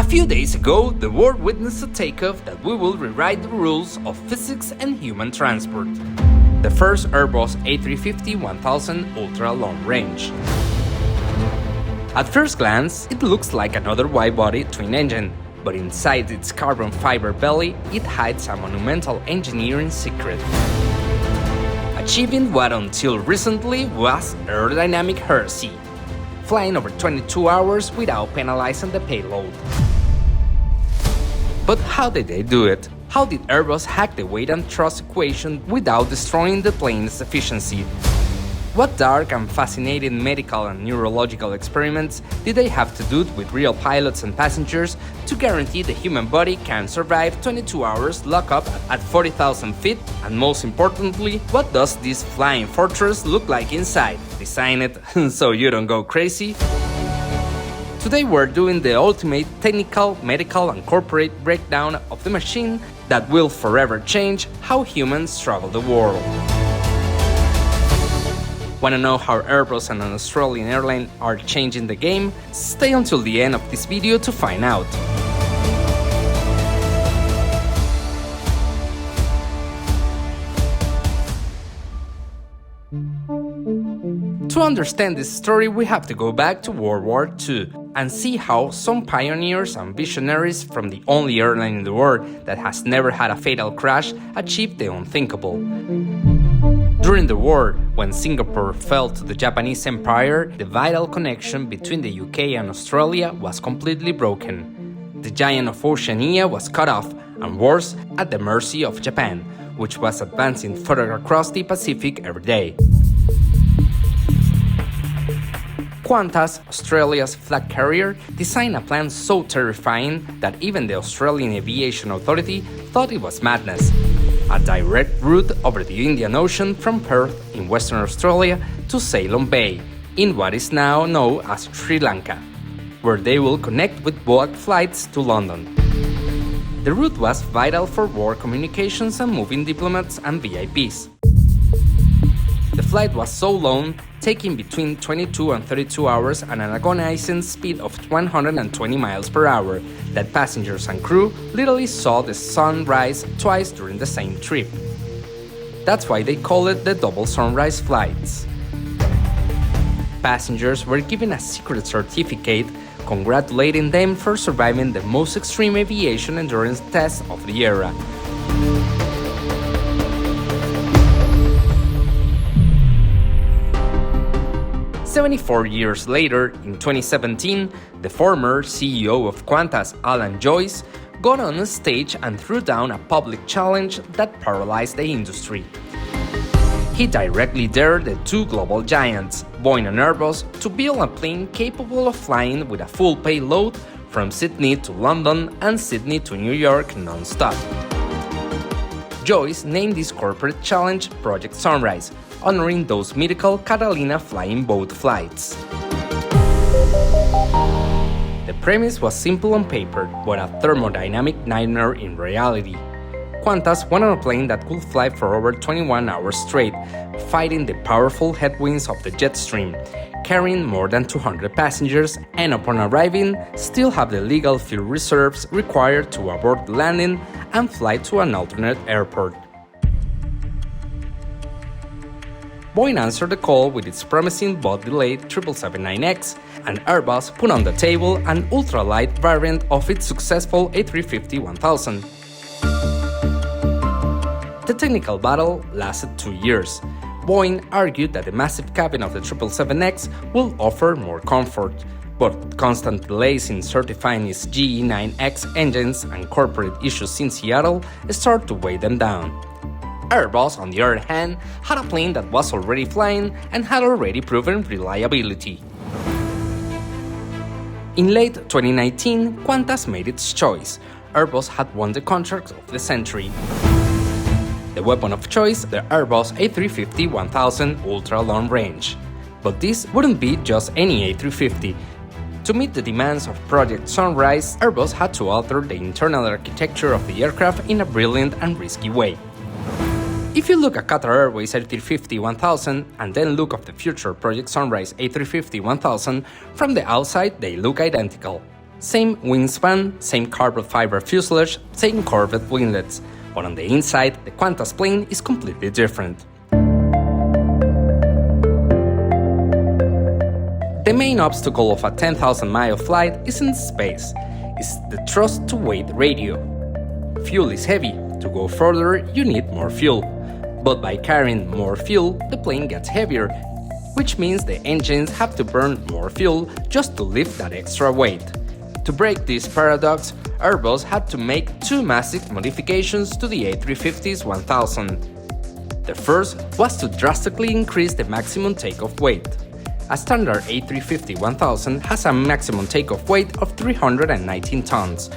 few days ago, the world witnessed a takeoff that will rewrite the rules of physics and human transport. The first Airbus A350-1000 ultra-long range. At first glance, it looks like another wide-body twin-engine, but inside its carbon fiber belly, it hides a monumental engineering secret. Achieving what until recently was aerodynamic heresy, flying over 22 hours without penalizing the payload. But how did they do it? How did Airbus hack the weight and thrust equation without destroying the plane's efficiency? What dark and fascinating medical and neurological experiments did they have to do with real pilots and passengers to guarantee the human body can survive 22 hours locked up at 40,000 feet? And most importantly, what does this flying fortress look like inside? Design it so you don't go crazy? Today we're doing the ultimate technical, medical and corporate breakdown of the machine that will forever change how humans travel the world. Want to know how Airbus and an Australian airline are changing the game? Stay until the end of this video to find out. To understand this story, we have to go back to World War II and see how some pioneers and visionaries from the only airline in the world that has never had a fatal crash achieved the unthinkable. During the war, when Singapore fell to the Japanese Empire, the vital connection between the UK and Australia was completely broken. The giant of Oceania was cut off and worse, at the mercy of Japan, which was advancing further across the Pacific every day. Qantas, Australia's flag carrier, designed a plan so terrifying that even the Australian Aviation Authority thought it was madness. A direct route over the Indian Ocean from Perth in Western Australia to Ceylon Bay, in what is now known as Sri Lanka, where they will connect with both flights to London. The route was vital for war communications and moving diplomats and VIPs. The flight was so long, taking between 22 and 32 hours at an agonizing speed of 120 miles per hour, that passengers and crew literally saw the sun rise twice during the same trip. That's why they call it the double sunrise flights. Passengers were given a secret certificate congratulating them for surviving the most extreme aviation endurance test of the era. "74 years later, in 2017, the former CEO of Qantas, Alan Joyce, got on a stage and threw down a public challenge that paralyzed the industry. He directly dared the two global giants, Boeing and Airbus, to build a plane capable of flying with a full payload from Sydney to London and Sydney to New York non-stop. Joyce named this corporate challenge Project Sunrise, honoring those mythical Catalina flying boat flights. The premise was simple on paper, but a thermodynamic nightmare in reality. Qantas wanted a plane that could fly for over 21 hours straight, fighting the powerful headwinds of the jet stream, carrying more than 200 passengers, and upon arriving, still have the legal fuel reserves required to abort the landing and fly to an alternate airport. Boeing answered the call with its promising but delayed 777-9X, and Airbus put on the table an ultralight variant of its successful A350-1000. The technical battle lasted 2 years. Boeing argued that the massive cabin of the 777X will offer more comfort, but constant delays in certifying its GE9X engines and corporate issues in Seattle started to weigh them down. Airbus, on the other hand, had a plane that was already flying and had already proven reliability. In late 2019, Qantas made its choice. Airbus had won the contract of the century. The weapon of choice, the Airbus A350-1000 ultra-long range. But this wouldn't be just any A350. To meet the demands of Project Sunrise, Airbus had to alter the internal architecture of the aircraft in a brilliant and risky way. If you look at Qatar Airways A350-1000 and then look at the future Project Sunrise A350-1000, from the outside they look identical. Same wingspan, same carbon fiber fuselage, same curved winglets, but on the inside, the Qantas plane is completely different. The main obstacle of a 10,000-mile flight isn't space, it's the thrust-to-weight ratio. Fuel is heavy. To go further, you need more fuel. But by carrying more fuel, the plane gets heavier, which means the engines have to burn more fuel just to lift that extra weight. To break this paradox, Airbus had to make two massive modifications to the A350-1000. The first was to drastically increase the maximum takeoff weight. A standard A350-1000 has a maximum takeoff weight of 319 tons.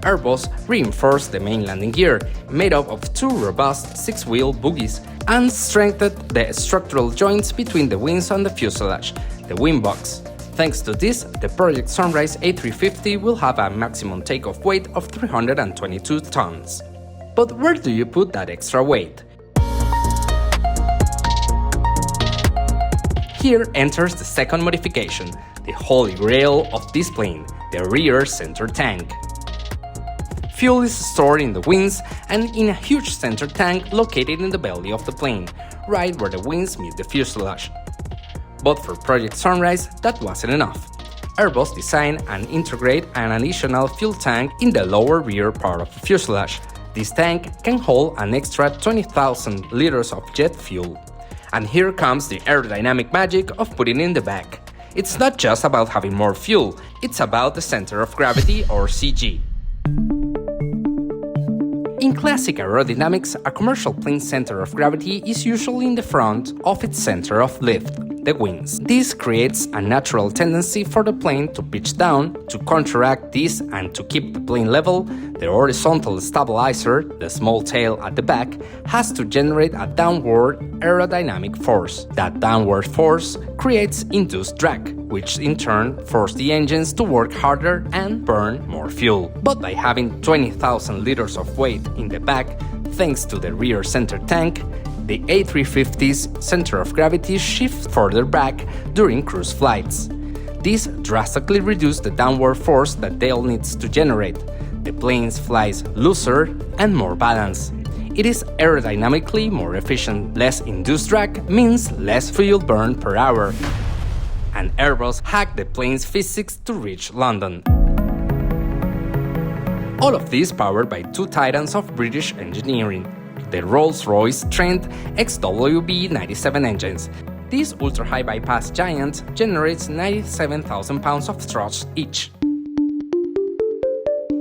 Airbus reinforced the main landing gear, made up of two robust six-wheel bogies, and strengthened the structural joints between the wings and the fuselage, the wing box. Thanks to this, the Project Sunrise A350 will have a maximum takeoff weight of 322 tons. But where do you put that extra weight? Here enters the second modification, the holy grail of this plane, the rear center tank. Fuel is stored in the wings and in a huge center tank located in the belly of the plane, right where the wings meet the fuselage. But for Project Sunrise, that wasn't enough. Airbus designed and integrated an additional fuel tank in the lower rear part of the fuselage. This tank can hold an extra 20,000 liters of jet fuel. And here comes the aerodynamic magic of putting it in the back. It's not just about having more fuel, it's about the center of gravity, or CG. In classic aerodynamics, a commercial plane's center of gravity is usually in the front of its center of lift, the wings. This creates a natural tendency for the plane to pitch down. To counteract this and to keep the plane level, the horizontal stabilizer, the small tail at the back, has to generate a downward aerodynamic force. That downward force creates induced drag, which in turn forces the engines to work harder and burn more fuel. But by having 20,000 liters of weight in the back, thanks to the rear center tank, the A350's center of gravity shifts further back during cruise flights. This drastically reduces the downward force that tail needs to generate. The plane flies looser and more balanced. It is aerodynamically more efficient. Less induced drag means less fuel burn per hour. And Airbus hacked the plane's physics to reach London. All of this powered by two titans of British engineering, the Rolls-Royce Trent XWB-97 engines. This ultra-high bypass giant generates 97,000 pounds of thrust each.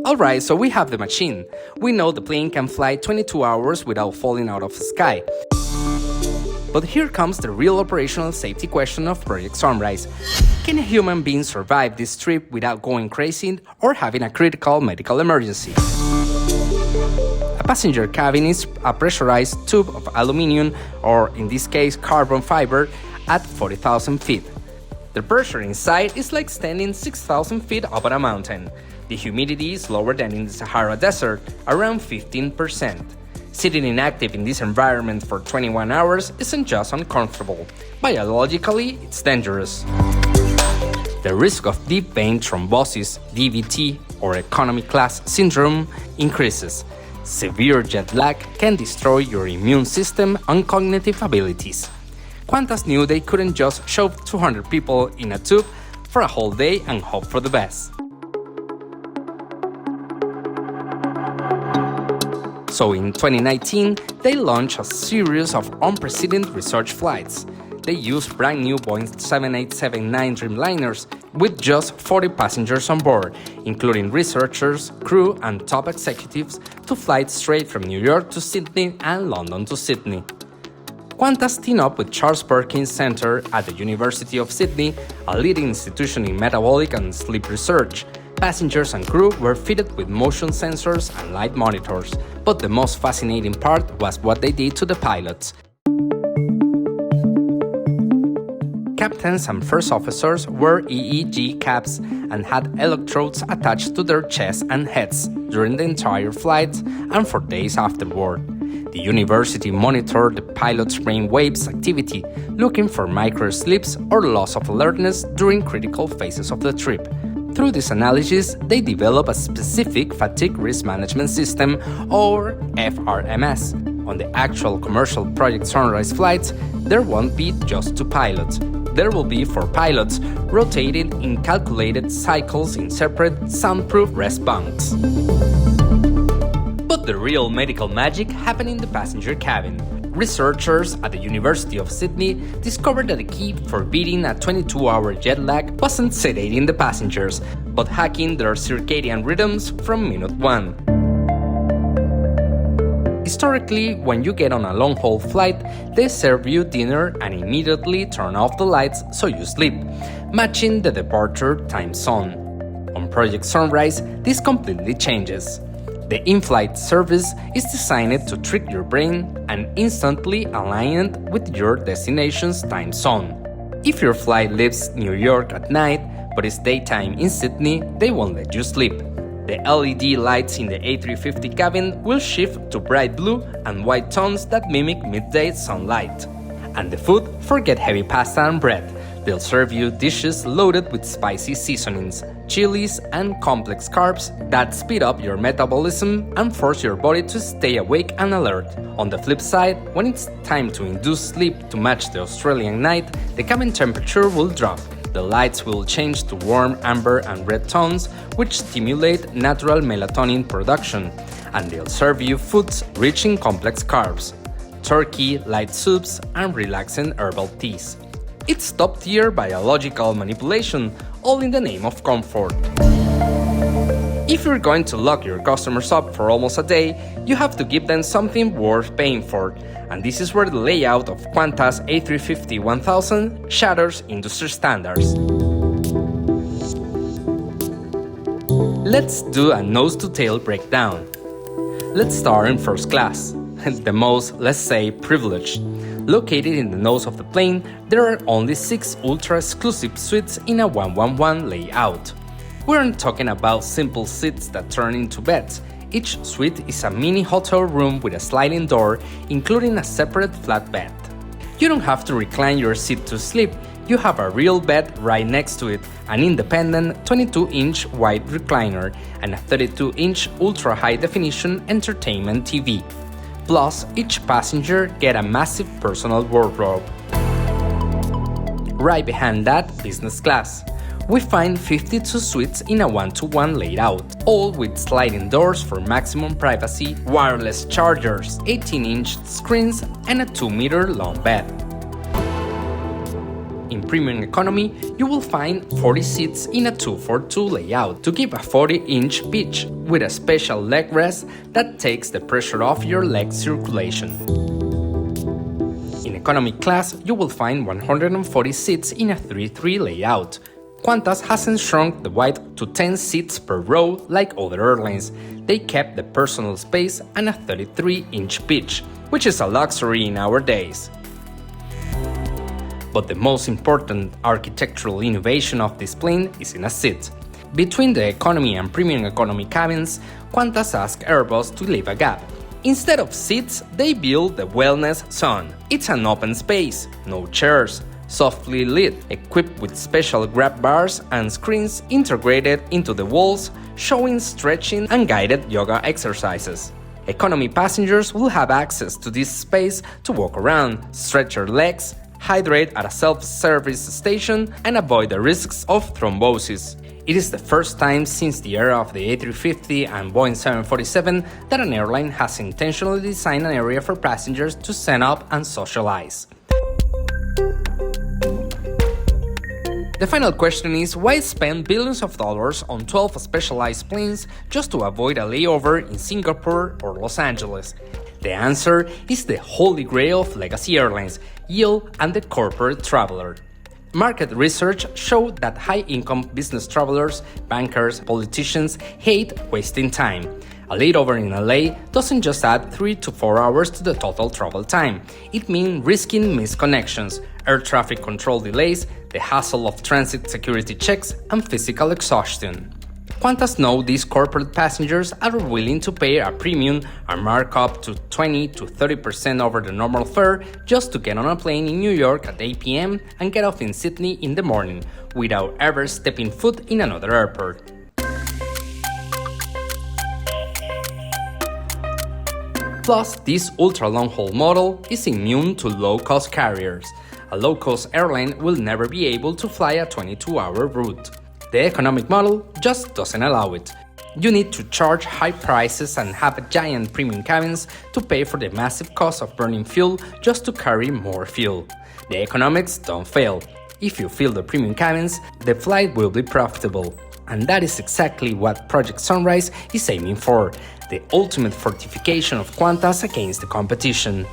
Alright, so we have the machine. We know the plane can fly 22 hours without falling out of the sky. But here comes the real operational safety question of Project Sunrise. Can a human being survive this trip without going crazy or having a critical medical emergency? A passenger cabin is a pressurized tube of aluminum, or in this case carbon fiber, at 40,000 feet. The pressure inside is like standing 6,000 feet up on a mountain. The humidity is lower than in the Sahara Desert, around 15%. Sitting inactive in this environment for 21 hours isn't just uncomfortable. Biologically, it's dangerous. The risk of deep vein thrombosis, DVT, or economy class syndrome increases. Severe jet lag can destroy your immune system and cognitive abilities. Qantas knew they couldn't just shove 200 people in a tube for a whole day and hope for the best. So in 2019, they launched a series of unprecedented research flights. They used brand new Boeing 787-9 Dreamliners with just 40 passengers on board, including researchers, crew, and top executives, to fly straight from New York to Sydney and London to Sydney. Qantas teamed up with Charles Perkins Centre at the University of Sydney, a leading institution in metabolic and sleep research. Passengers and crew were fitted with motion sensors and light monitors, but the most fascinating part was what they did to the pilots. Captains and first officers wore EEG caps and had electrodes attached to their chests and heads during the entire flight and for days afterward. The university monitored the pilot's brain waves activity, looking for micro-sleeps or loss of alertness during critical phases of the trip. Through this analysis, they develop a specific fatigue risk management system, or FRMS. On the actual commercial Project Sunrise flights, there won't be just 2 pilots. There will be 4 pilots, rotated in calculated cycles in separate, soundproof rest bunks. But the real medical magic happened in the passenger cabin. Researchers at the University of Sydney discovered that the key for beating a 22-hour jet lag wasn't sedating the passengers, but hacking their circadian rhythms from minute 1. Historically, when you get on a long-haul flight, they serve you dinner and immediately turn off the lights so you sleep, matching the departure time zone. On Project Sunrise, this completely changes. The in-flight service is designed to trick your brain and instantly align it with your destination's time zone. If your flight leaves New York at night, but it's daytime in Sydney, they won't let you sleep. The LED lights in the A350 cabin will shift to bright blue and white tones that mimic midday sunlight. And the food, forget heavy pasta and bread. They'll serve you dishes loaded with spicy seasonings, chilies, and complex carbs that speed up your metabolism and force your body to stay awake and alert. On the flip side, when it's time to induce sleep to match the Australian night, the cabin temperature will drop. The lights will change to warm amber and red tones, which stimulate natural melatonin production, and they'll serve you foods rich in complex carbs, turkey, light soups, and relaxing herbal teas. It's top-tier biological manipulation, all in the name of comfort. If you're going to lock your customers up for almost a day, you have to give them something worth paying for, and this is where the layout of Qantas A350-1000 shatters industry standards. Let's do a nose-to-tail breakdown. Let's start in first class, the most, let's say, privileged. Located in the nose of the plane, there are only 6 ultra-exclusive suites in a 111 layout. We aren't talking about simple seats that turn into beds. Each suite is a mini hotel room with a sliding door, including a separate flat bed. You don't have to recline your seat to sleep. You have a real bed right next to it, an independent 22-inch wide recliner, and a 32-inch ultra-high-definition entertainment TV. Plus, each passenger gets a massive personal wardrobe. Right behind that, business class. We find 52 suites in a 1-to-1 layout, all with sliding doors for maximum privacy, wireless chargers, 18-inch screens, and a 2-meter long bed. In premium economy, you will find 40 seats in a 2-for-2 layout to give a 40-inch pitch with a special leg rest that takes the pressure off your leg circulation. In economy class, you will find 140 seats in a 3-3 layout. Qantas hasn't shrunk the wide to 10 seats per row like other airlines. They kept the personal space and a 33-inch pitch, which is a luxury nowadays. But the most important architectural innovation of this plane is in a seat. Between the economy and premium economy cabins, Qantas asked Airbus to leave a gap. Instead of seats, they built the Wellness Zone. It's an open space, no chairs, softly lit, equipped with special grab bars and screens integrated into the walls, showing stretching and guided yoga exercises. Economy passengers will have access to this space to walk around, stretch their legs, hydrate at a self-service station, and avoid the risks of thrombosis. It is the first time since the era of the A350 and Boeing 747 that an airline has intentionally designed an area for passengers to stand up and socialize. The final question is, why spend billions of dollars on 12 specialized planes just to avoid a layover in Singapore or Los Angeles? The answer is the holy grail of legacy airlines, yield and the corporate traveler. Market research showed that high-income business travelers, bankers, politicians hate wasting time. A layover in LA doesn't just add 3 to 4 hours to the total travel time. It means risking missed connections, air traffic control delays, the hassle of transit security checks, and physical exhaustion. Qantas know these corporate passengers are willing to pay a premium and mark up to 20 to 30% over the normal fare just to get on a plane in New York at 8 p.m. and get off in Sydney in the morning, without ever stepping foot in another airport. Plus, this ultra-long-haul model is immune to low-cost carriers. A low-cost airline will never be able to fly a 22-hour route. The economic model just doesn't allow it. You need to charge high prices and have giant premium cabins to pay for the massive cost of burning fuel just to carry more fuel. The economics don't fail. If you fill the premium cabins, the flight will be profitable. And that is exactly what Project Sunrise is aiming for, the ultimate fortification of Qantas against the competition.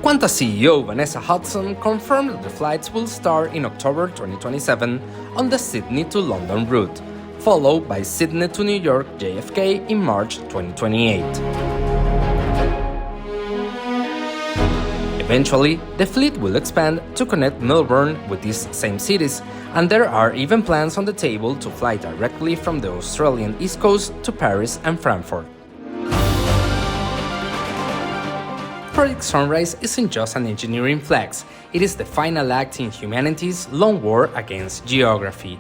Qantas CEO Vanessa Hudson confirmed that the flights will start in October 2027 on the Sydney to London route, followed by Sydney to New York JFK in March 2028. Eventually, the fleet will expand to connect Melbourne with these same cities, and there are even plans on the table to fly directly from the Australian East Coast to Paris and Frankfurt. Project Sunrise isn't just an engineering flex, it is the final act in humanity's long war against geography.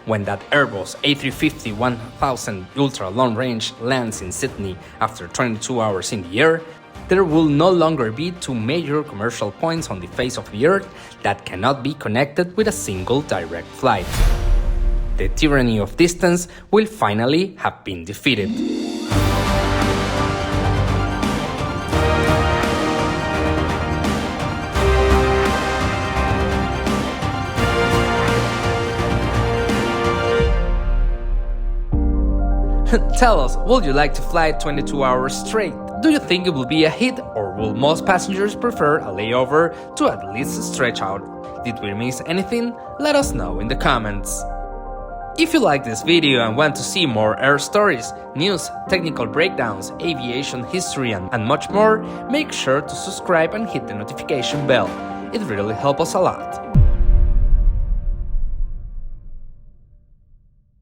When that Airbus A350-1000 Ultra long range lands in Sydney after 22 hours in the air, there will no longer be two major commercial points on the face of the Earth that cannot be connected with a single direct flight. The tyranny of distance will finally have been defeated. Tell us, would you like to fly 22 hours straight? Do you think it will be a hit, or will most passengers prefer a layover to at least stretch out? Did we miss anything? Let us know in the comments. If you like this video and want to see more air stories, news, technical breakdowns, aviation history and much more, make sure to subscribe and hit the notification bell. It really helps us a lot.